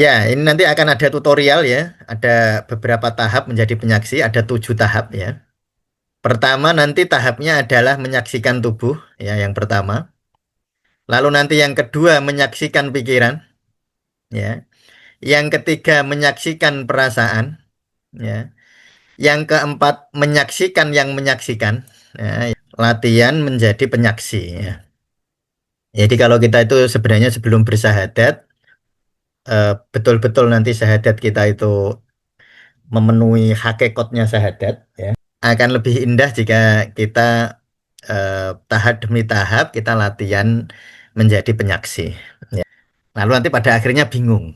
Ya, ini nanti akan ada tutorial ya. Ada beberapa tahap menjadi penyaksi, ada 7 tahap ya. Pertama nanti tahapnya adalah menyaksikan tubuh, ya yang pertama. Lalu nanti yang kedua menyaksikan pikiran, ya. Yang ketiga menyaksikan perasaan, ya. Yang keempat menyaksikan yang menyaksikan, ya. Latihan menjadi penyaksi, ya. Jadi kalau kita itu sebenarnya sebelum bersahadat, betul-betul nanti syahadat kita itu memenuhi hakikatnya syahadat, ya. Akan lebih indah jika kita tahap demi tahap kita latihan menjadi penyaksi, ya. Lalu nanti pada akhirnya bingung.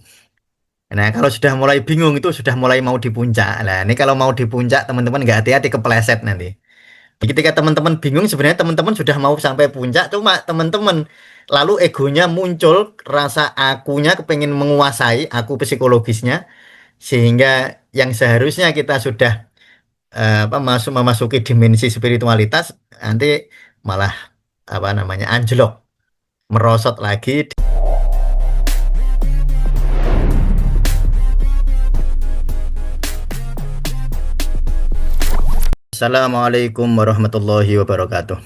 Nah, kalau sudah mulai bingung itu sudah mulai mau di puncak. Nah, ini kalau mau di puncak teman-teman nggak hati-hati kepleset nanti. Ketika teman-teman bingung sebenarnya teman-teman sudah mau sampai puncak, cuma teman-teman lalu egonya muncul, rasa akunya kepengen menguasai, aku psikologisnya, sehingga yang seharusnya kita sudah memasuki dimensi spiritualitas, nanti malah apa namanya anjlok, merosot lagi. Assalamualaikum warahmatullahi wabarakatuh.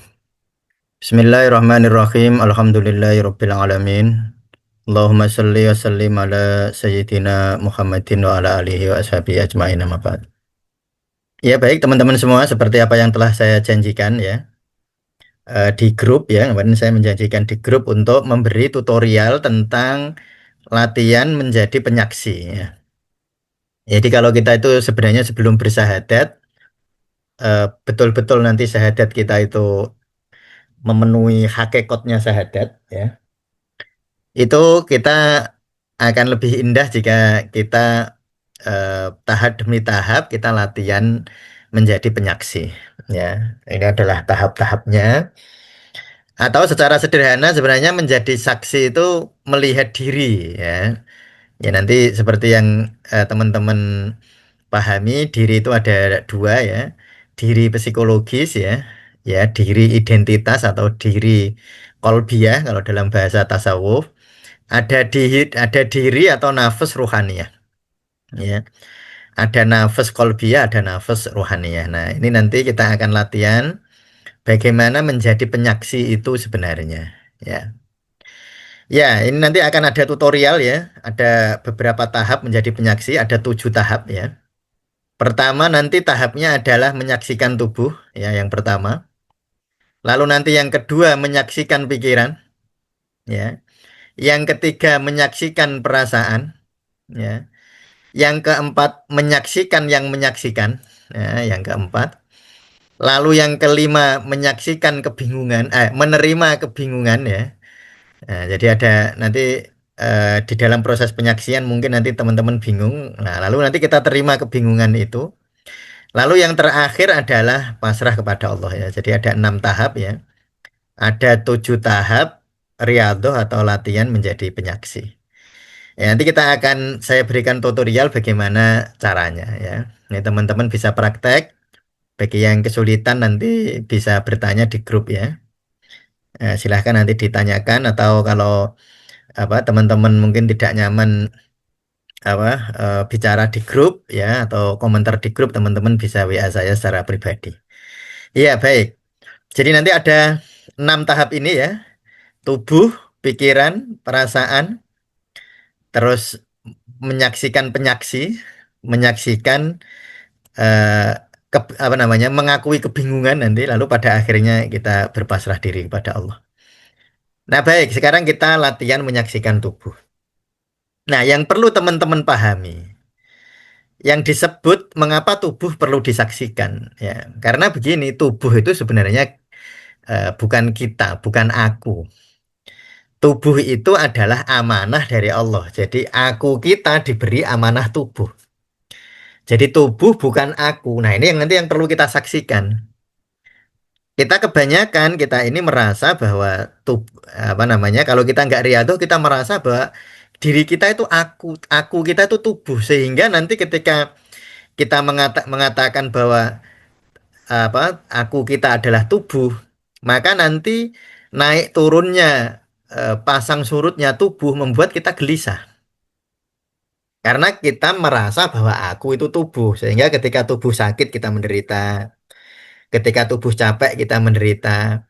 Bismillahirrahmanirrahim. Alhamdulillahirabbil alamin. Allahumma shalli wa sallim ala sayyidina Muhammadin wa ala alihi wa ashabihi ajmain, amma ba'd. Ya baik teman-teman semua, seperti apa yang telah saya janjikan ya, di grup ya, kemarin saya menjanjikan di grup untuk memberi tutorial tentang latihan menjadi penyaksi ya. Jadi kalau kita itu sebenarnya sebelum bersahadat, betul-betul nanti syahadat kita itu memenuhi hakikatnya syahadat, ya. Itu kita akan lebih indah jika kita eh, tahap demi tahap kita latihan menjadi penyaksi, ya. Ini adalah tahap-tahapnya. Atau secara sederhana sebenarnya menjadi saksi itu melihat diri, ya. Ya nanti seperti yang teman-teman pahami, diri itu ada dua ya. Diri psikologis ya, ya diri identitas atau diri kolbiah kalau dalam bahasa tasawuf. Ada diri atau nafas ruhaniyah, ya. Ada nafas kolbiah, ada nafas ruhaniyah. Nah, ini nanti kita akan latihan bagaimana menjadi penyaksi itu sebenarnya, ya. Ya, ini nanti akan ada tutorial ya. Ada beberapa tahap menjadi penyaksi, ada 7 tahap ya. Pertama nanti tahapnya adalah menyaksikan tubuh, ya yang pertama. Lalu nanti yang kedua menyaksikan pikiran, ya. Yang ketiga menyaksikan perasaan, ya. Yang keempat menyaksikan yang menyaksikan, ya, yang keempat. Lalu yang kelima menyaksikan kebingungan, menerima kebingungan ya. Nah, jadi ada nanti di dalam proses penyaksian mungkin nanti teman-teman bingung. Nah, lalu nanti kita terima kebingungan itu. Lalu yang terakhir adalah pasrah kepada Allah ya. Jadi ada 6 tahap ya. Ada 7 tahap riyadhah atau latihan menjadi penyaksi. Ya, nanti saya berikan tutorial bagaimana caranya ya. Ini teman-teman bisa praktek. Bagi yang kesulitan nanti bisa bertanya di grup ya. Silahkan nanti ditanyakan atau kalau apa teman-teman mungkin tidak nyaman apa bicara di grup ya atau komentar di grup, teman-teman bisa WA saya secara pribadi. Iya, baik. Jadi nanti ada 6 tahap ini ya. Tubuh, pikiran, perasaan, terus menyaksikan penyaksi, menyaksikan eh, apa namanya, mengakui kebingungan nanti, lalu pada akhirnya kita berpasrah diri kepada Allah. Nah, baik, sekarang kita latihan menyaksikan tubuh. Nah, yang perlu teman-teman pahami, yang disebut mengapa tubuh perlu disaksikan, ya. Karena begini, tubuh itu sebenarnya bukan kita, bukan aku. Tubuh itu adalah amanah dari Allah. Jadi aku kita diberi amanah tubuh. Jadi tubuh bukan aku. Nah, ini yang nanti yang perlu kita saksikan. Kita kebanyakan kita ini merasa bahwa apa namanya, kalau kita nggak riyadhah kita merasa bahwa diri kita itu aku kita itu tubuh, sehingga nanti ketika kita mengatakan bahwa apa aku kita adalah tubuh, maka nanti naik turunnya pasang surutnya tubuh membuat kita gelisah. Karena kita merasa bahwa aku itu tubuh, sehingga ketika tubuh sakit kita menderita, ketika tubuh capek kita menderita,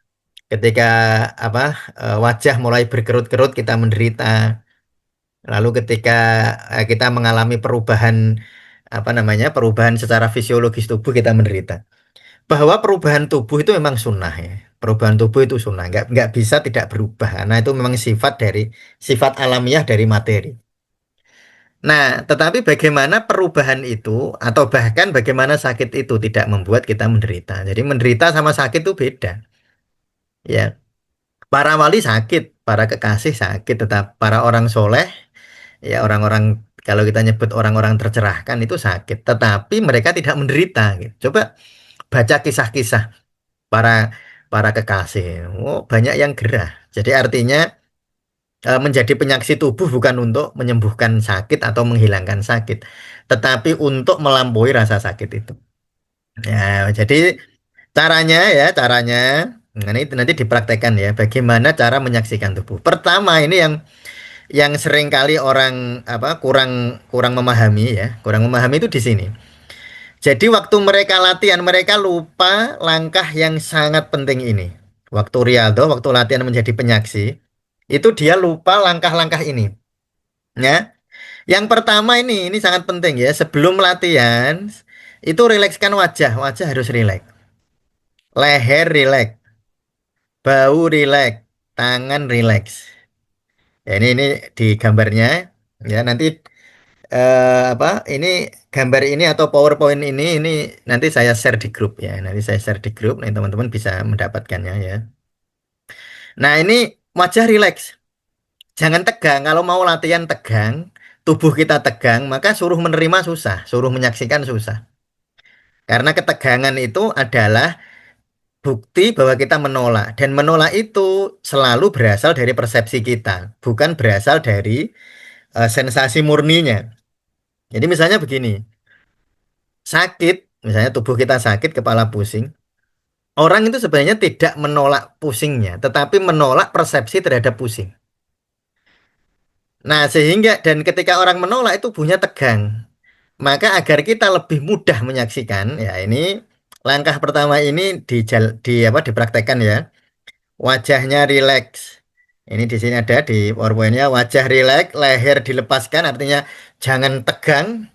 ketika apa wajah mulai berkerut-kerut kita menderita. Lalu ketika kita mengalami perubahan apa namanya perubahan secara fisiologis tubuh kita menderita. Bahwa perubahan tubuh itu memang sunnah ya. Perubahan tubuh itu sunnah, nggak bisa tidak berubah. Nah itu memang sifat alamiah dari materi. Nah, tetapi bagaimana perubahan itu atau bahkan bagaimana sakit itu tidak membuat kita menderita. Jadi menderita sama sakit itu beda. Ya, para wali sakit, para kekasih sakit, tetap para orang soleh, ya orang-orang kalau kita nyebut orang-orang tercerahkan itu sakit, tetapi mereka tidak menderita. Gitu. Coba baca kisah-kisah para para kekasih. Oh, banyak yang gerah. Jadi artinya menjadi penyaksi tubuh bukan untuk menyembuhkan sakit atau menghilangkan sakit, tetapi untuk melampaui rasa sakit itu. Ya, jadi caranya, nah, ini nanti dipraktekkan ya, bagaimana cara menyaksikan tubuh. Pertama ini yang sering kali orang apa kurang kurang memahami ya, kurang memahami itu di sini. Jadi waktu mereka latihan, mereka lupa langkah yang sangat penting ini. Waktu Rialdo, waktu latihan menjadi penyaksi, itu dia lupa langkah-langkah ini. Ya, yang pertama ini sangat penting ya. Sebelum latihan, itu rilekskan wajah, wajah harus rileks, leher rileks, bau rileks, tangan rileks. Ya, ini di gambarnya ya nanti apa ini gambar ini atau PowerPoint ini nanti saya share di grup ya. Nanti saya share di grup, nih teman-teman bisa mendapatkannya ya. Nah, ini wajah rileks. Jangan tegang. Kalau mau latihan tegang, tubuh kita tegang, maka suruh menerima susah, suruh menyaksikan susah. Karena ketegangan itu adalah bukti bahwa kita menolak dan menolak itu selalu berasal dari persepsi kita, bukan berasal dari sensasi murninya. Jadi misalnya begini, sakit, misalnya tubuh kita sakit, kepala pusing. Orang itu sebenarnya tidak menolak pusingnya, tetapi menolak persepsi terhadap pusing. Nah, sehingga dan ketika orang menolak itu tubuhnya tegang. Maka agar kita lebih mudah menyaksikan, ya ini langkah pertama ini di apa dipraktekkan ya. Wajahnya rileks. Ini di sini ada di PowerPoint-nya wajah rileks, leher dilepaskan artinya jangan tegang.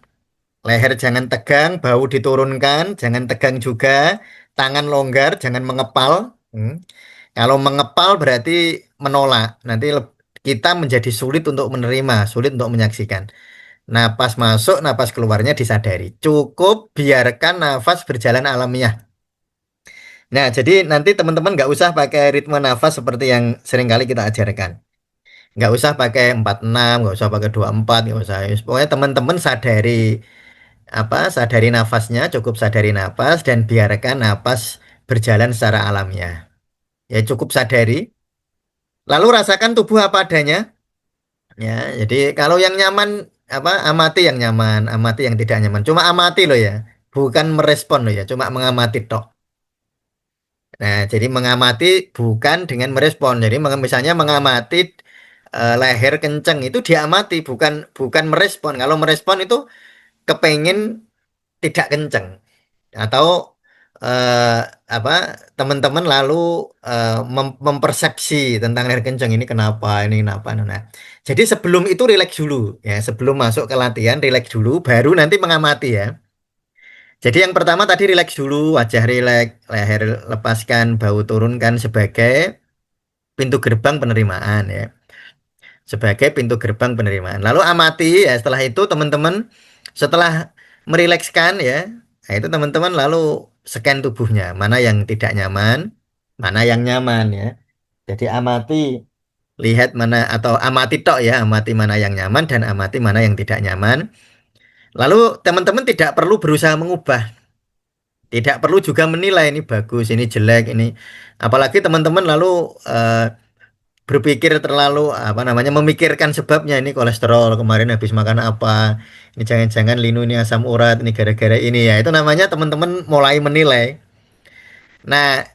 Leher jangan tegang, bau diturunkan, jangan tegang juga, tangan longgar, jangan mengepal. Hmm. Kalau mengepal berarti menolak. Nanti kita menjadi sulit untuk menerima, sulit untuk menyaksikan. Napas masuk, napas keluarnya disadari. Cukup biarkan nafas berjalan alamiah. Nah, jadi nanti teman-teman nggak usah pakai ritme nafas seperti yang sering kali kita ajarkan. Nggak usah pakai 46, nggak usah pakai 24, nggak usah. Pokoknya teman-teman sadari nafasnya, cukup sadari nafas dan biarkan nafas berjalan secara alamiah. Ya cukup sadari, lalu rasakan tubuh apa adanya. Ya, jadi kalau yang nyaman amati yang nyaman, amati yang tidak nyaman. Cuma amati loh ya, bukan merespon loh ya, cuma mengamati tok. Nah, jadi mengamati bukan dengan merespon. Jadi misalnya mengamati leher kenceng itu diamati, bukan bukan merespon. Kalau merespon itu kepengen tidak kenceng. Atau eh, apa teman-teman lalu mempersepsi tentang air kencang ini kenapa nah jadi sebelum itu rileks dulu ya sebelum masuk ke latihan rileks dulu baru nanti mengamati ya jadi yang pertama tadi rileks dulu wajah rileks leher lepaskan bau turunkan sebagai pintu gerbang penerimaan ya sebagai pintu gerbang penerimaan. Lalu amati ya setelah itu teman-teman setelah merilekskan ya, nah itu teman-teman lalu scan tubuhnya, mana yang tidak nyaman, mana yang nyaman ya. Jadi amati lihat mana atau amati tok ya, amati mana yang nyaman dan amati mana yang tidak nyaman. Lalu teman-teman tidak perlu berusaha mengubah, tidak perlu juga menilai ini bagus, ini jelek, ini apalagi teman-teman lalu eh, berpikir terlalu apa namanya memikirkan sebabnya ini kolesterol kemarin habis makan apa ini jangan-jangan linu ini asam urat ini gara-gara ini ya itu namanya teman-teman mulai menilai nah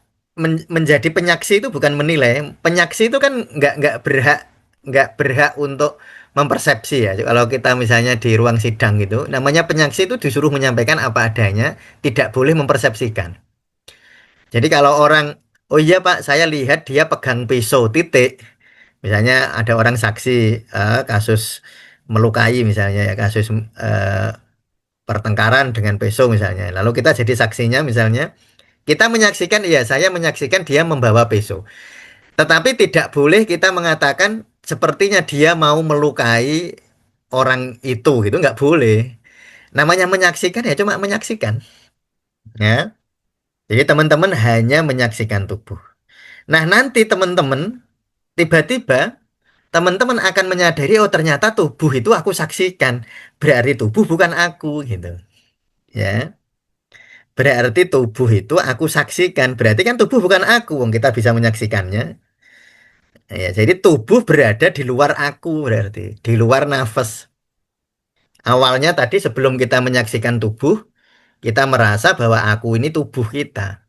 menjadi penyaksi itu bukan menilai penyaksi itu kan nggak berhak untuk mempersepsi ya. Kalau kita misalnya di ruang sidang gitu, namanya penyaksi itu disuruh menyampaikan apa adanya, tidak boleh mempersepsikan. Jadi kalau orang, oh iya Pak, saya lihat dia pegang pisau, titik. Misalnya ada orang saksi kasus melukai misalnya ya, kasus eh, pertengkaran dengan pisau misalnya. Lalu kita jadi saksinya misalnya, kita menyaksikan, iya saya menyaksikan dia membawa pisau. Tetapi tidak boleh kita mengatakan sepertinya dia mau melukai orang itu gitu, nggak boleh. Namanya menyaksikan ya cuma menyaksikan, ya. Jadi teman-teman hanya menyaksikan tubuh. Nah nanti teman-teman tiba-tiba teman-teman akan menyadari oh ternyata tubuh itu aku saksikan, berarti tubuh bukan aku gitu, ya. Berarti tubuh itu aku saksikan, berarti kan tubuh bukan aku, wong kita bisa menyaksikannya. Ya, jadi tubuh berada di luar aku berarti, di luar nafas. Awalnya tadi sebelum kita menyaksikan tubuh, kita merasa bahwa aku ini tubuh kita.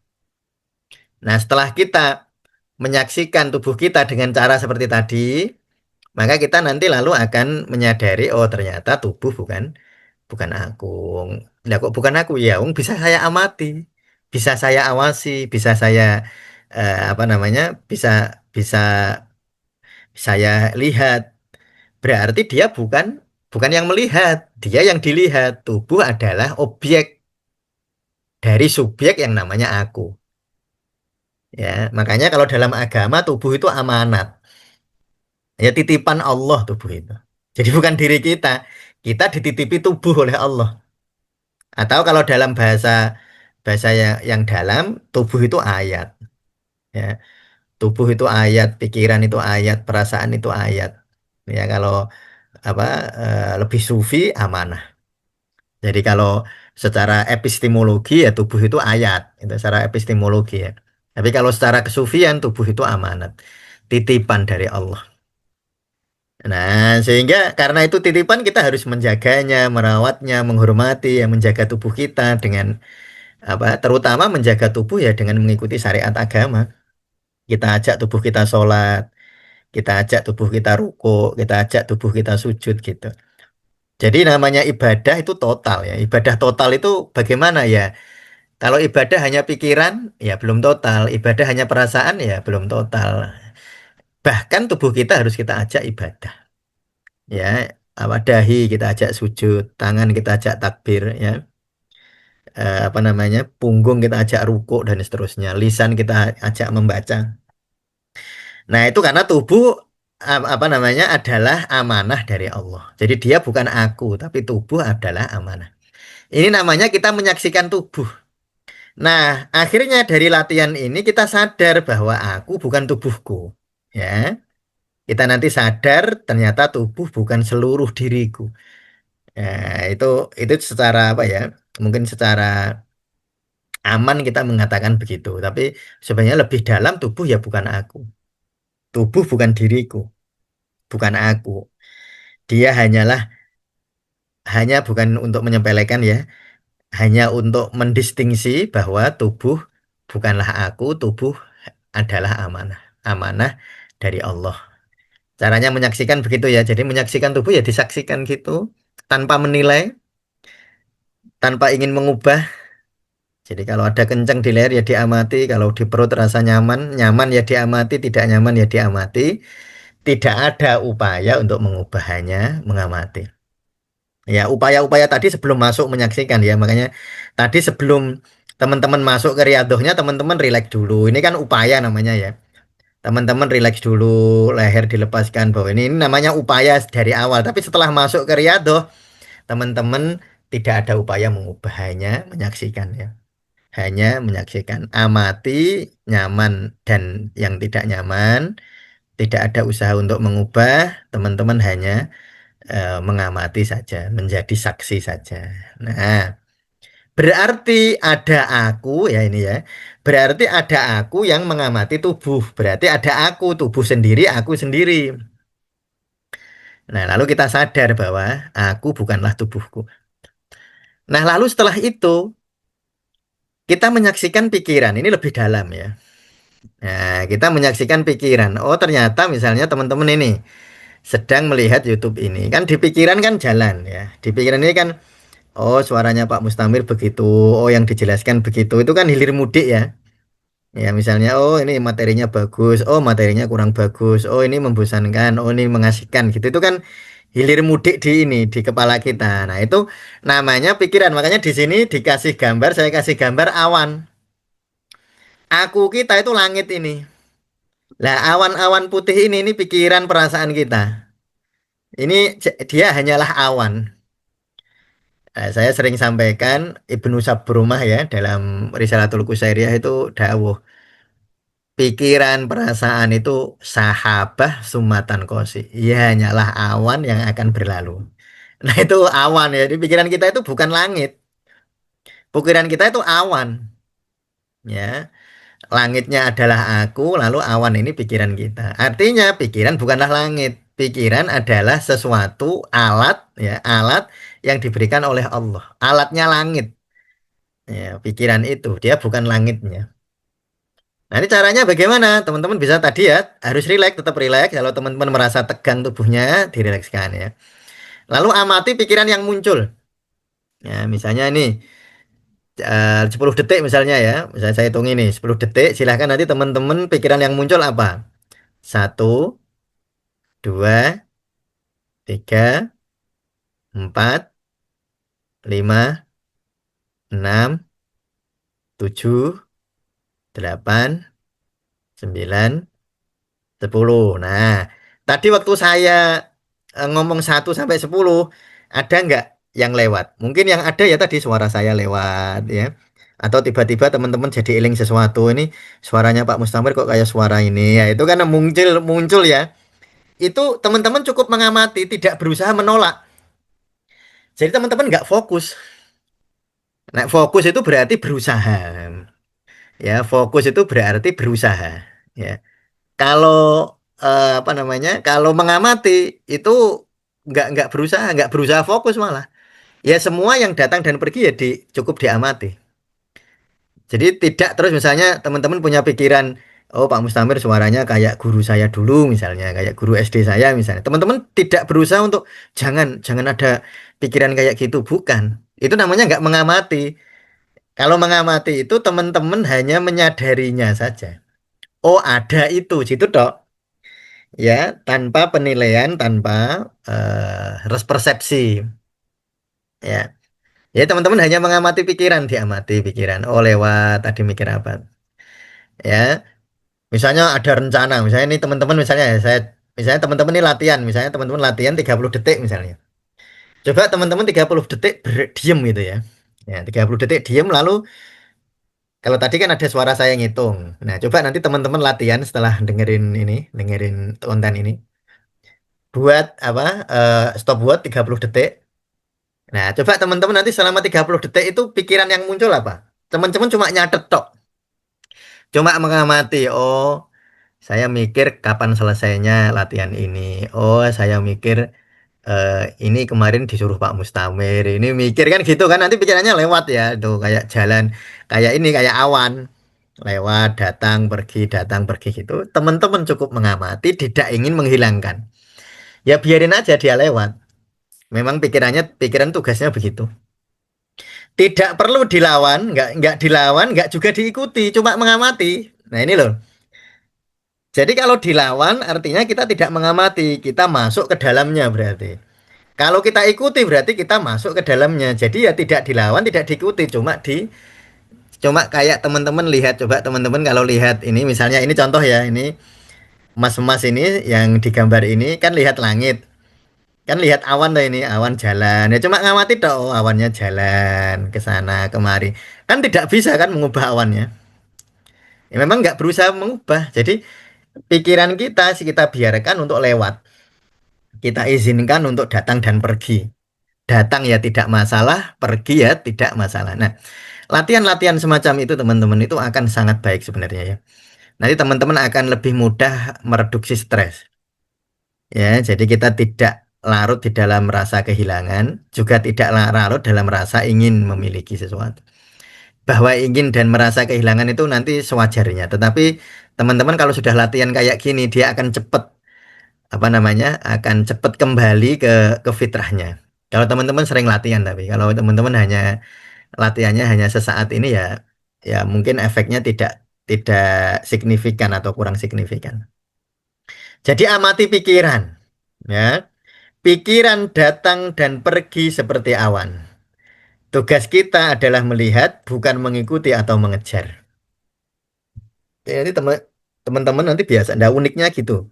Nah, setelah kita menyaksikan tubuh kita dengan cara seperti tadi, maka kita nanti lalu akan menyadari, oh ternyata tubuh bukan aku. Lah kok bukan aku ya? Bisa saya amati, bisa saya awasi, bisa saya apa namanya? Bisa bisa saya lihat. Berarti dia bukan yang melihat, dia yang dilihat. Tubuh adalah objek dari subjek yang namanya aku. Ya, makanya kalau dalam agama tubuh itu amanat. Ya titipan Allah tubuh itu. Jadi bukan diri kita. Kita dititipi tubuh oleh Allah. Atau kalau dalam bahasa bahasa yang dalam, tubuh itu ayat. Ya, tubuh itu ayat, pikiran itu ayat, perasaan itu ayat. Ya kalau apa lebih sufi amanah. Jadi kalau secara epistemologi ya tubuh itu ayat, itu secara epistemologi ya. Tapi kalau secara kesufian tubuh itu amanat, titipan dari Allah. Nah, sehingga karena itu titipan kita harus menjaganya, merawatnya, menghormati, ya, menjaga tubuh kita dengan apa? Terutama menjaga tubuh ya dengan mengikuti syariat agama. Kita ajak tubuh kita sholat, kita ajak tubuh kita ruku, kita ajak tubuh kita sujud gitu. Jadi namanya ibadah itu total ya. Ibadah total itu bagaimana ya? Kalau ibadah hanya pikiran, ya belum total. Ibadah hanya perasaan, ya belum total. Bahkan tubuh kita harus kita ajak ibadah. Ya, apa dahi kita ajak sujud, tangan kita ajak takbir, ya. Apa namanya, punggung kita ajak rukuk dan seterusnya. Lisan kita ajak membaca. Nah, itu karena tubuh apa namanya adalah amanah dari Allah. Jadi dia bukan aku, tapi tubuh adalah amanah. Ini namanya kita menyaksikan tubuh. Nah, akhirnya dari latihan ini kita sadar bahwa aku bukan tubuhku. Ya, kita nanti sadar ternyata tubuh bukan seluruh diriku. Ya, itu secara apa ya? Mungkin secara aman kita mengatakan begitu, tapi sebenarnya lebih dalam tubuh ya bukan aku. Tubuh bukan diriku, bukan aku. Dia hanya bukan untuk menyepelekan ya, hanya untuk mendistingsi bahwa tubuh bukanlah aku, tubuh adalah amanah. Amanah dari Allah. Caranya menyaksikan begitu ya. Jadi menyaksikan tubuh ya disaksikan gitu tanpa menilai, tanpa ingin mengubah. Jadi kalau ada kencang di leher ya diamati, kalau di perut rasa nyaman, nyaman ya diamati, tidak nyaman ya diamati. Tidak ada upaya untuk mengubahnya, mengamati. Ya, upaya-upaya tadi sebelum masuk menyaksikan ya. Makanya tadi sebelum teman-teman masuk ke riadohnya, teman-teman rileks dulu. Ini kan upaya namanya ya. Teman-teman rileks dulu, leher dilepaskan bahwa ini namanya upaya dari awal. Tapi setelah masuk ke riadoh, teman-teman tidak ada upaya mengubah, hanya menyaksikan ya. Hanya menyaksikan, amati nyaman dan yang tidak nyaman, tidak ada usaha untuk mengubah, teman-teman hanya mengamati saja, menjadi saksi saja. Nah, berarti ada aku ya ini ya. Berarti ada aku yang mengamati tubuh. Berarti ada aku, tubuh sendiri, aku sendiri. Nah, lalu kita sadar bahwa aku bukanlah tubuhku. Nah, lalu setelah itu kita menyaksikan pikiran. Ini lebih dalam ya. Nah, kita menyaksikan pikiran. Oh, ternyata misalnya teman-teman ini. sedang melihat YouTube ini. Kan di pikiran kan jalan ya. Di pikiran ini kan, oh suaranya Pak Mustamir begitu, oh yang dijelaskan begitu. Itu kan hilir mudik ya. Ya misalnya, oh ini materinya bagus, oh materinya kurang bagus, oh ini membosankan, oh ini mengasihkan gitu. Itu kan hilir mudik di ini di kepala kita. Nah itu namanya pikiran. Makanya di sini dikasih gambar, saya kasih gambar awan. Aku kita itu langit ini. Lah awan-awan putih ini pikiran perasaan kita. Dia hanyalah awan. Saya sering sampaikan Ibnu Sabrumah ya dalam Risalatul Qusairiyah itu dawuh. Pikiran perasaan itu sahabah sumatan kosi. Ia hanyalah awan yang akan berlalu. Nah itu awan ya. Di pikiran kita itu bukan langit. Pikiran kita itu awan. Ya. Langitnya adalah aku, lalu awan ini pikiran kita. Artinya pikiran bukanlah langit. Pikiran adalah sesuatu alat ya, alat yang diberikan oleh Allah. Alatnya langit. Ya, pikiran itu dia bukan langitnya. Nah, ini caranya bagaimana? Teman-teman bisa tadi ya, harus rileks, tetap rileks. Kalau teman-teman merasa tegang tubuhnya, dirilekskan ya. Lalu amati pikiran yang muncul. Ya, misalnya ini 10 detik misalnya ya. Misalnya saya hitung ini 10 detik, silahkan nanti teman-teman pikiran yang muncul apa? Satu, dua, tiga, empat, lima, enam, tujuh, delapan, sembilan, 10. Nah, tadi waktu saya ngomong 1 sampai 10, ada nggak yang lewat? Mungkin yang ada ya tadi suara saya lewat ya. Atau tiba-tiba teman-teman jadi eling sesuatu ini suaranya Pak Mustamir kok kayak suara ini ya itu kan muncul muncul ya. Itu teman-teman cukup mengamati, tidak berusaha menolak. Jadi teman-teman nggak fokus. Nah, fokus itu berarti berusaha. Ya, fokus itu berarti berusaha. Ya. Kalau apa namanya? Kalau mengamati itu nggak berusaha fokus malah. Ya semua yang datang dan pergi ya cukup diamati. Jadi tidak terus misalnya teman-teman punya pikiran, oh Pak Mustamir suaranya kayak guru saya dulu misalnya, kayak guru SD saya misalnya. Teman-teman tidak berusaha untuk jangan jangan ada pikiran kayak gitu, bukan. Itu namanya nggak mengamati. Kalau mengamati itu teman-teman hanya menyadarinya saja. Oh ada itu, situ dok. Ya, tanpa penilaian, tanpa persepsi. Ya, ya teman-teman hanya mengamati pikiran, diamati pikiran. Oh lewat tadi mikir apa? Ya, misalnya ada rencana, misalnya ini teman-teman misalnya ya, misalnya teman-teman ini latihan, misalnya teman-teman latihan 30 detik misalnya. Coba teman-teman 30 detik diem gitu ya. Ya, 30 detik diem lalu kalau tadi kan ada suara saya ngitung. Nah, coba nanti teman-teman latihan setelah dengerin konten ini. Buat apa? Stop buat 30 detik. Nah, coba teman-teman nanti selama 30 detik itu pikiran yang muncul apa? Teman-teman cuma nyatet tok. Cuma mengamati, oh, saya mikir kapan selesainya latihan ini. Oh, saya mikir eh, ini kemarin disuruh Pak Mustamir. Ini mikir kan gitu kan nanti pikirannya lewat ya. Tuh kayak jalan, kayak ini kayak awan. Lewat, datang pergi gitu. Teman-teman cukup mengamati, tidak ingin menghilangkan. Ya biarin aja dia lewat. Memang pikiran tugasnya begitu. Tidak perlu dilawan, nggak dilawan, nggak juga diikuti, cuma mengamati. Nah ini loh. Jadi kalau dilawan artinya kita tidak mengamati, kita masuk ke dalamnya berarti. Kalau kita ikuti berarti kita masuk ke dalamnya. Jadi ya tidak dilawan, tidak diikuti, cuma kayak teman-teman lihat, coba teman-teman kalau lihat ini misalnya ini contoh ya, ini emas-emas ini yang digambar ini kan lihat langit. Kan lihat awan tuh ini, awan jalan. Ya cuma ngamati toh, oh, awannya jalan ke sana kemari. Kan tidak bisa kan mengubah awannya. Ya memang nggak berusaha mengubah. Jadi pikiran kita sih kita biarkan untuk lewat. Kita izinkan untuk datang dan pergi. Datang ya tidak masalah, pergi ya tidak masalah. Nah, latihan-latihan semacam itu teman-teman itu akan sangat baik sebenarnya ya. Nanti teman-teman akan lebih mudah mereduksi stres. Ya, jadi kita tidak larut di dalam rasa kehilangan, juga tidak larut dalam rasa ingin memiliki sesuatu. Bahwa ingin dan merasa kehilangan itu nanti sewajarnya. Tetapi teman-teman kalau sudah latihan kayak gini, dia akan cepat apa namanya akan cepat kembali ke fitrahnya. Kalau teman-teman sering latihan, tapi kalau teman-teman latihannya hanya sesaat ini ya, ya mungkin efeknya tidak signifikan atau kurang signifikan. Jadi amati pikiran, ya. Pikiran datang dan pergi seperti awan. Tugas kita adalah melihat, bukan mengikuti atau mengejar. Ya, ini teman-teman nanti biasa, ada uniknya gitu.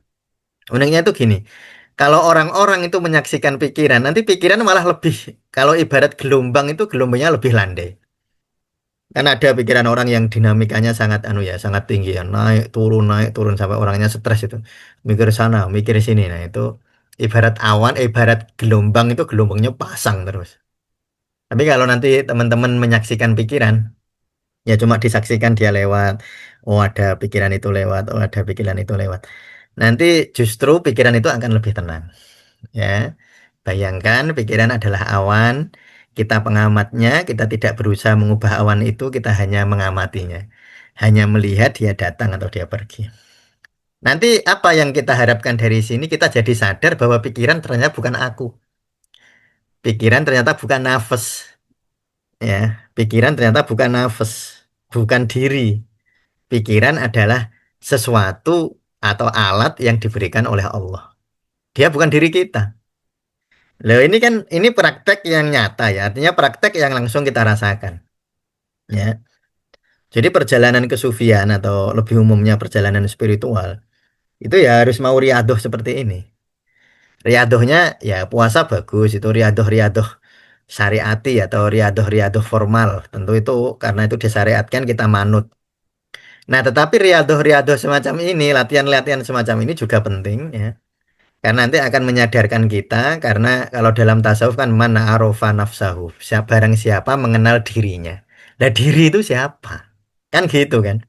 Uniknya itu gini, kalau orang-orang itu menyaksikan pikiran, nanti pikiran malah lebih, kalau ibarat gelombang itu gelombangnya lebih landai. Kan ada pikiran orang yang dinamikanya sangat anu ya, sangat tinggi ya, naik turun sampai orangnya stres itu. Mikir sana, mikir sini. Nah, itu ibarat awan, ibarat gelombang itu gelombangnya pasang terus. Tapi kalau nanti teman-teman menyaksikan pikiran, ya cuma disaksikan dia lewat. Oh, ada pikiran itu lewat, oh ada pikiran itu lewat. Nanti justru pikiran itu akan lebih tenang, ya. Bayangkan pikiran adalah awan, kita pengamatnya, kita tidak berusaha mengubah awan itu, kita hanya mengamatinya. Hanya melihat dia datang atau dia pergi. Nanti apa yang kita harapkan dari sini, kita jadi sadar bahwa pikiran ternyata bukan aku. Pikiran ternyata bukan nafas, ya. Pikiran ternyata bukan nafas, bukan diri. Pikiran adalah sesuatu atau alat yang diberikan oleh Allah. Dia bukan diri kita. Loh, ini kan ini praktek yang nyata ya, artinya praktek yang langsung kita rasakan. Ya, jadi perjalanan kesufian atau lebih umumnya perjalanan spiritual itu ya harus mau riadoh seperti ini. Riadohnya ya puasa bagus, itu riadoh-riadoh syariati atau riadoh-riadoh formal. Tentu itu karena itu disyariatkan kita manut. Nah, tetapi riadoh-riadoh semacam ini, latihan-latihan semacam ini juga penting ya. Karena nanti akan menyadarkan kita, karena kalau dalam tasawuf kan mana arofa nafsahu, barang siapa mengenal dirinya. Nah, diri itu siapa? Kan gitu kan.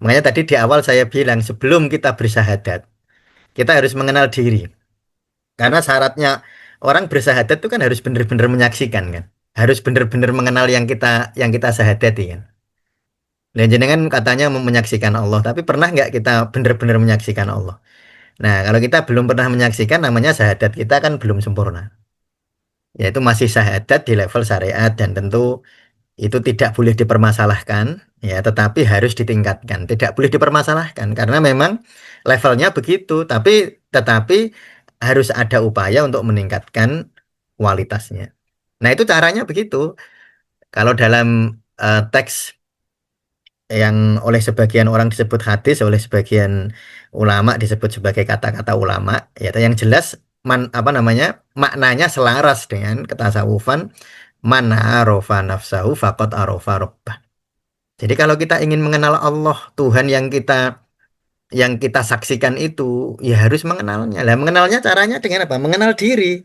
Makanya tadi di awal saya bilang sebelum kita bersyahadat, kita harus mengenal diri. Karena syaratnya orang bersyahadat itu kan harus benar-benar menyaksikan kan. Harus benar-benar mengenal yang kita syahadati kan. Dan jenengan katanya mau menyaksikan Allah, tapi pernah nggak kita benar-benar menyaksikan Allah? Nah, kalau kita belum pernah menyaksikan, namanya syahadat kita kan belum sempurna. Yaitu masih syahadat di level syariat dan tentu itu tidak boleh dipermasalahkan, ya, tetapi harus ditingkatkan. Tidak boleh dipermasalahkan karena memang levelnya begitu, tetapi harus ada upaya untuk meningkatkan kualitasnya. Nah, itu caranya begitu. Kalau dalam teks yang oleh sebagian orang disebut hadis, oleh sebagian ulama disebut sebagai kata-kata ulama, ya yang jelas apa namanya maknanya selaras dengan ketasawufan man arofa nafsahu faqad arofa rabbah. Jadi kalau kita ingin mengenal Allah, Tuhan yang kita saksikan itu, ya harus mengenalnya. Lah mengenalnya caranya dengan apa? Mengenal diri.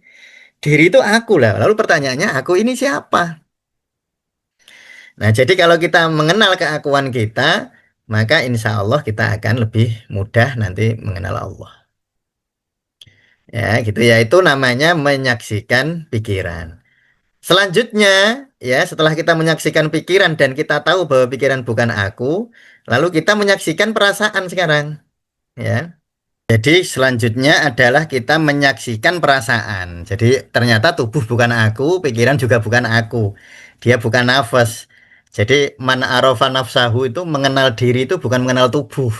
Diri itu aku lah. Lalu pertanyaannya, aku ini siapa? Nah, jadi kalau kita mengenal keakuan kita, maka insya Allah kita akan lebih mudah nanti mengenal Allah. Ya, gitu ya. Itu namanya menyaksikan pikiran. Selanjutnya, ya, setelah kita menyaksikan pikiran dan kita tahu bahwa pikiran bukan aku, lalu kita menyaksikan perasaan sekarang, ya. Jadi selanjutnya adalah kita menyaksikan perasaan. Jadi ternyata tubuh bukan aku, pikiran juga bukan aku. Dia bukan nafas. Jadi man arofa nafsahu itu mengenal diri itu bukan mengenal tubuh,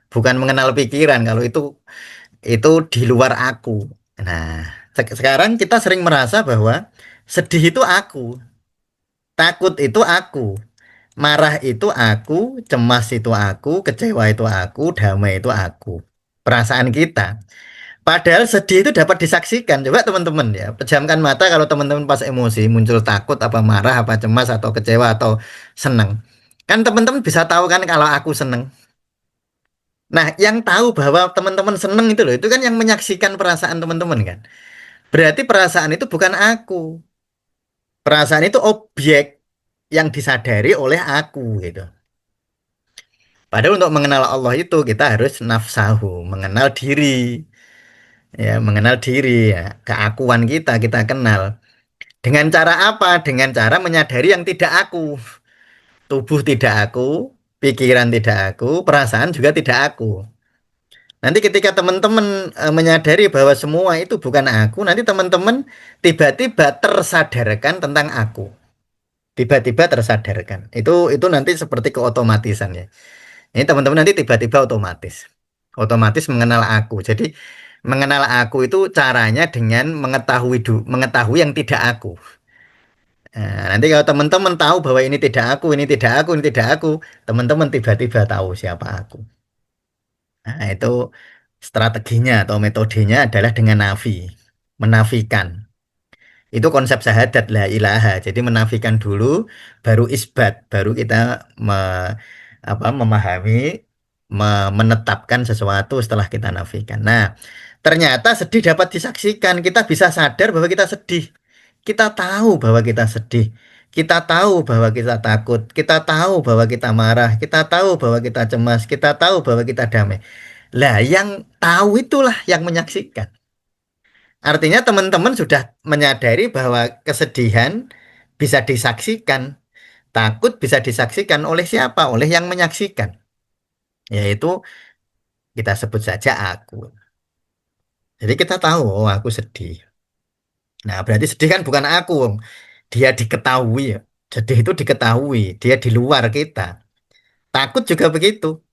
bukan mengenal pikiran. Kalau itu di luar aku. Nah, sekarang kita sering merasa bahwa sedih itu aku, takut itu aku, marah itu aku, cemas itu aku, kecewa itu aku, damai itu aku. Perasaan kita. Padahal sedih itu dapat disaksikan. Coba teman-teman ya, pejamkan mata kalau teman-teman pas emosi muncul takut, apa marah, apa cemas, atau kecewa, atau seneng. Kan teman-teman bisa tahu kan kalau aku seneng. Nah, yang tahu bahwa teman-teman seneng itu loh, itu kan yang menyaksikan perasaan teman-teman kan. Berarti perasaan itu bukan aku. Perasaan itu objek yang disadari oleh aku gitu. Padahal untuk mengenal Allah itu kita harus nafsahu, mengenal diri. Ya, mengenal diri ya, keakuan kita kenal. Dengan cara apa? Dengan cara menyadari yang tidak aku. Tubuh tidak aku, pikiran tidak aku, perasaan juga tidak aku. Nanti ketika teman-teman menyadari bahwa semua itu bukan aku, nanti teman-teman tiba-tiba tersadarkan tentang aku. Tiba-tiba tersadarkan. Itu nanti seperti keotomatisan ya. Ini teman-teman nanti tiba-tiba otomatis. Otomatis mengenal aku. Jadi mengenal aku itu caranya dengan mengetahui yang tidak aku. Nah, nanti kalau teman-teman tahu bahwa ini tidak aku, ini tidak aku, ini tidak aku, teman-teman tiba-tiba tahu siapa aku. Nah, itu strateginya atau metodenya adalah dengan nafi, menafikan. Itu konsep syahadat la ilaha. Jadi menafikan dulu, baru isbat, baru kita memahami, menetapkan sesuatu setelah kita nafikan. Nah, ternyata sedih dapat disaksikan. Kita bisa sadar bahwa kita sedih. Kita tahu bahwa kita sedih. Kita tahu bahwa kita takut. Kita tahu bahwa kita marah. Kita tahu bahwa kita cemas. Kita tahu bahwa kita damai. Lah, yang tahu itulah yang menyaksikan. Artinya teman-teman sudah menyadari bahwa kesedihan bisa disaksikan, takut bisa disaksikan oleh siapa? Oleh yang menyaksikan, yaitu kita sebut saja aku. Jadi kita tahu, oh aku sedih. Nah, berarti sedih kan bukan aku, Wong. Dia diketahui ya. Sedih itu diketahui, dia di luar kita. Takut juga begitu.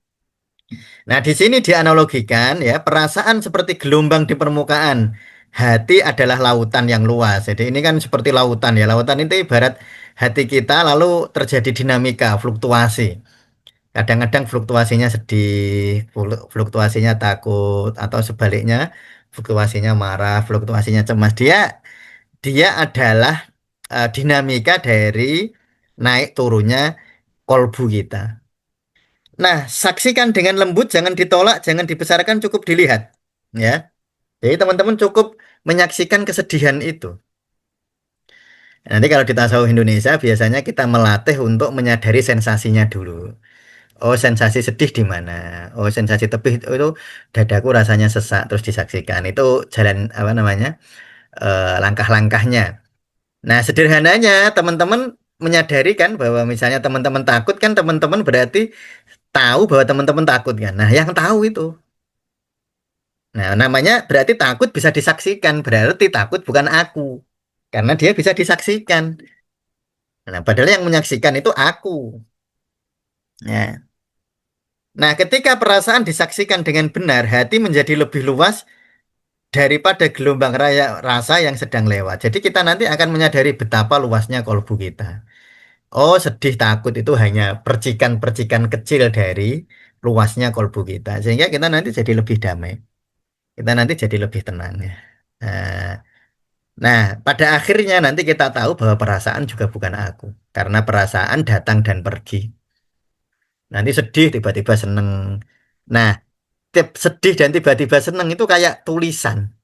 Nah, di sini dianalogikan ya, perasaan seperti gelombang di permukaan. Hati adalah lautan yang luas. Jadi ini kan seperti lautan ya. Lautan itu ibarat hati kita lalu terjadi dinamika, fluktuasi. Kadang-kadang fluktuasinya sedih, fluktuasinya takut atau sebaliknya fluktuasinya marah, fluktuasinya cemas. Dia adalah dinamika dari naik turunnya kolbu kita. Nah, saksikan dengan lembut, jangan ditolak, jangan dibesarkan, cukup dilihat. Ya, jadi teman-teman cukup menyaksikan kesedihan itu. Nanti kalau di tasawuf Indonesia biasanya kita melatih untuk menyadari sensasinya dulu. Oh, sensasi sedih di mana? Oh, sensasi tebih itu dadaku rasanya sesak terus disaksikan. Itu jalan apa namanya? Langkah-langkahnya. Nah, sederhananya teman-teman menyadari kan bahwa misalnya teman-teman takut kan teman-teman berarti tahu bahwa teman-teman takut kan. Nah, yang tahu itu. Nah, namanya berarti takut bisa disaksikan. Berarti takut bukan aku. Karena dia bisa disaksikan. Nah, padahal yang menyaksikan itu aku. Nah, nah, ketika perasaan disaksikan dengan benar, hati menjadi lebih luas daripada gelombang rasa yang sedang lewat. Jadi kita nanti akan menyadari betapa luasnya kolbu kita. Oh, sedih takut itu hanya percikan-percikan kecil dari luasnya kolbu kita. Sehingga kita nanti jadi lebih damai. Kita nanti jadi lebih tenang ya. Nah, nah, pada akhirnya nanti kita tahu bahwa perasaan juga bukan aku. Karena perasaan datang dan pergi. Nanti sedih, tiba-tiba seneng. Nah, sedih dan tiba-tiba seneng itu kayak tulisan.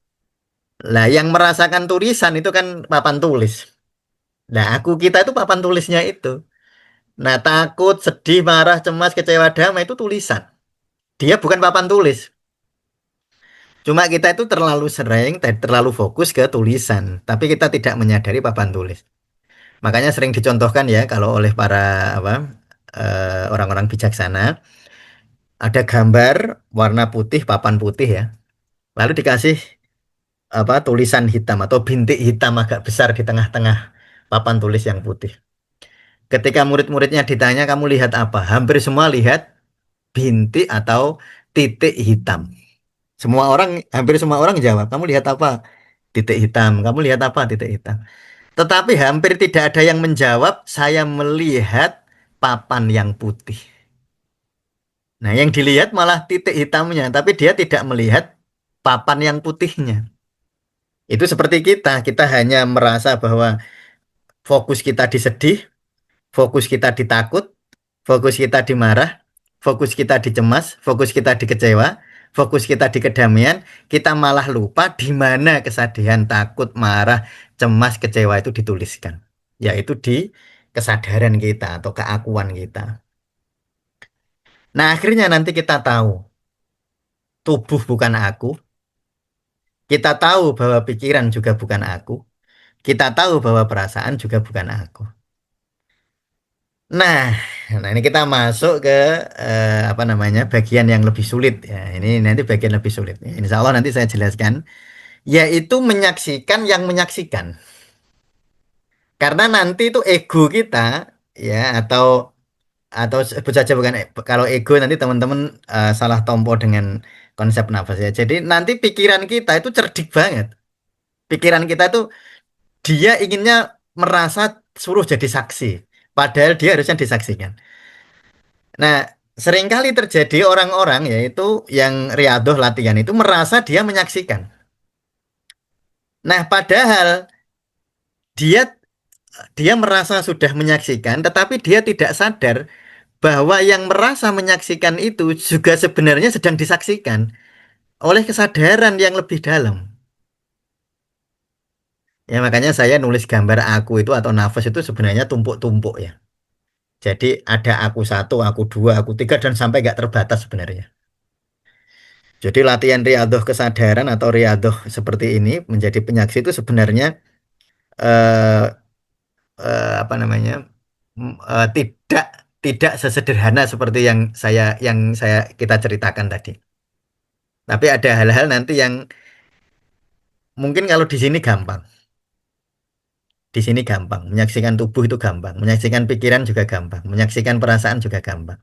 Lah, yang merasakan tulisan itu kan papan tulis. Nah, aku kita itu papan tulisnya itu. Nah, takut, sedih, marah, cemas, kecewa, damai itu tulisan. Dia bukan papan tulis. Cuma kita itu terlalu sering, terlalu fokus ke tulisan. Tapi kita tidak menyadari papan tulis. Makanya sering dicontohkan ya kalau oleh para apa orang-orang bijaksana ada gambar warna putih, papan putih ya. Lalu dikasih tulisan hitam atau bintik hitam agak besar di tengah-tengah papan tulis yang putih. Ketika murid-muridnya ditanya kamu lihat apa? Hampir semua lihat bintik atau titik hitam. Hampir semua orang jawab, kamu lihat apa? Titik hitam. Kamu lihat apa? Titik hitam. Tetapi hampir tidak ada yang menjawab, saya melihat papan yang putih. Nah, yang dilihat malah titik hitamnya, tapi dia tidak melihat papan yang putihnya. Itu seperti kita hanya merasa bahwa fokus kita di sedih, fokus kita di takut, fokus kita di marah, fokus kita di cemas, fokus kita di kecewa, fokus kita di kedamaian, kita malah lupa di mana kesedihan, takut, marah, cemas, kecewa itu dituliskan. Yaitu di kesadaran kita atau keakuan kita. Nah, akhirnya nanti kita tahu tubuh bukan aku, kita tahu bahwa pikiran juga bukan aku, kita tahu bahwa perasaan juga bukan aku. Nah, nah ini kita masuk ke apa namanya bagian yang lebih sulit ya. Ini nanti bagian lebih sulit. Ya, insya Allah nanti saya jelaskan. Yaitu menyaksikan yang menyaksikan. Karena nanti itu ego kita ya atau sebut saja bukan kalau ego nanti teman-teman salah tompo dengan konsep nafas ya. Jadi nanti pikiran kita itu cerdik banget. Pikiran kita itu dia inginnya merasa suruh jadi saksi. Padahal dia harusnya disaksikan. Nah, seringkali terjadi orang-orang yaitu yang riadoh latihan itu merasa dia menyaksikan. Nah, padahal dia dia merasa sudah menyaksikan, tetapi dia tidak sadar bahwa yang merasa menyaksikan itu juga sebenarnya sedang disaksikan oleh kesadaran yang lebih dalam. Ya, makanya saya nulis gambar aku itu atau nafas itu sebenarnya tumpuk-tumpuk ya. Jadi ada aku satu, aku dua, aku tiga, dan sampai nggak terbatas sebenarnya. Jadi latihan riadoh kesadaran atau riadoh seperti ini menjadi penyaksi itu sebenarnya eh, apa namanya tidak tidak sesederhana seperti yang saya kita ceritakan tadi. Tapi ada hal-hal nanti yang mungkin kalau di sini gampang, di sini gampang. Menyaksikan tubuh itu gampang, menyaksikan pikiran juga gampang, menyaksikan perasaan juga gampang.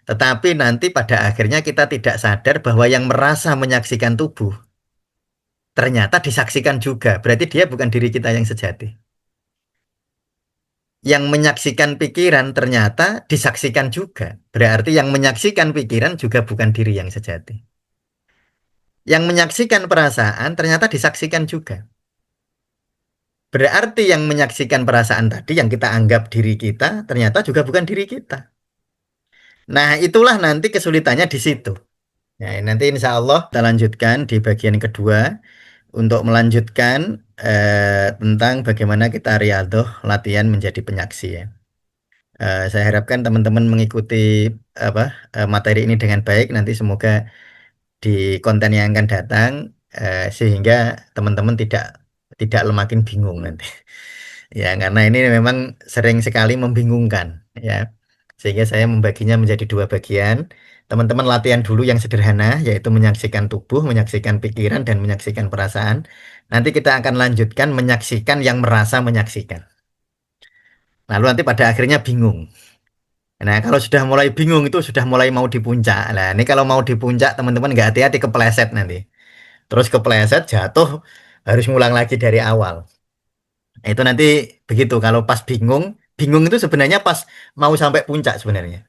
Tetapi nanti pada akhirnya kita tidak sadar bahwa yang merasa menyaksikan tubuh ternyata disaksikan juga. Berarti dia bukan diri kita yang sejati. Yang menyaksikan pikiran ternyata disaksikan juga. Berarti yang menyaksikan pikiran juga bukan diri yang sejati. Yang menyaksikan perasaan ternyata disaksikan juga. Berarti yang menyaksikan perasaan tadi yang kita anggap diri kita ternyata juga bukan diri kita. Nah, itulah nanti kesulitannya di situ. Nah, nanti insya Allah kita lanjutkan di bagian kedua untuk melanjutkan tentang bagaimana kita riadoh latihan menjadi penyaksi ya. Saya harapkan teman-teman mengikuti apa materi ini dengan baik. Nanti semoga di konten yang akan datang sehingga teman-teman tidak tidak makin bingung nanti. Ya, karena ini memang sering sekali membingungkan ya. Sehingga saya membaginya menjadi dua bagian. Teman-teman latihan dulu yang sederhana, yaitu menyaksikan tubuh, menyaksikan pikiran, dan menyaksikan perasaan. Nanti kita akan lanjutkan menyaksikan yang merasa menyaksikan. Lalu nanti pada akhirnya bingung. Nah, kalau sudah mulai bingung itu sudah mulai mau di puncak. Nah, ini kalau mau di puncak, teman-teman nggak hati-hati kepleset nanti. Terus kepleset, jatuh, harus ngulang lagi dari awal. Nah, itu nanti begitu. Kalau pas bingung, bingung itu sebenarnya pas mau sampai puncak sebenarnya.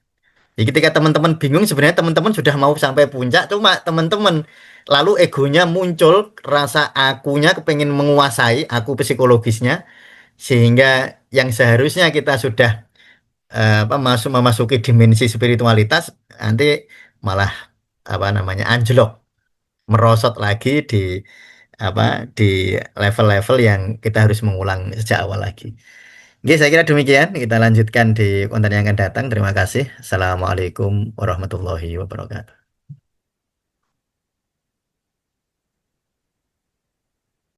Jadi ketika teman-teman bingung, sebenarnya teman-teman sudah mau sampai puncak, cuma teman-teman lalu egonya muncul, rasa akunya kepengen menguasai, aku psikologisnya, sehingga yang seharusnya kita sudah memasuki dimensi spiritualitas, nanti malah apa namanya anjlok, merosot lagi di apa di level-level yang kita harus mengulang sejak awal lagi. Oke, saya kira demikian. Kita lanjutkan di konten yang akan datang. Terima kasih. Assalamualaikum warahmatullahi wabarakatuh.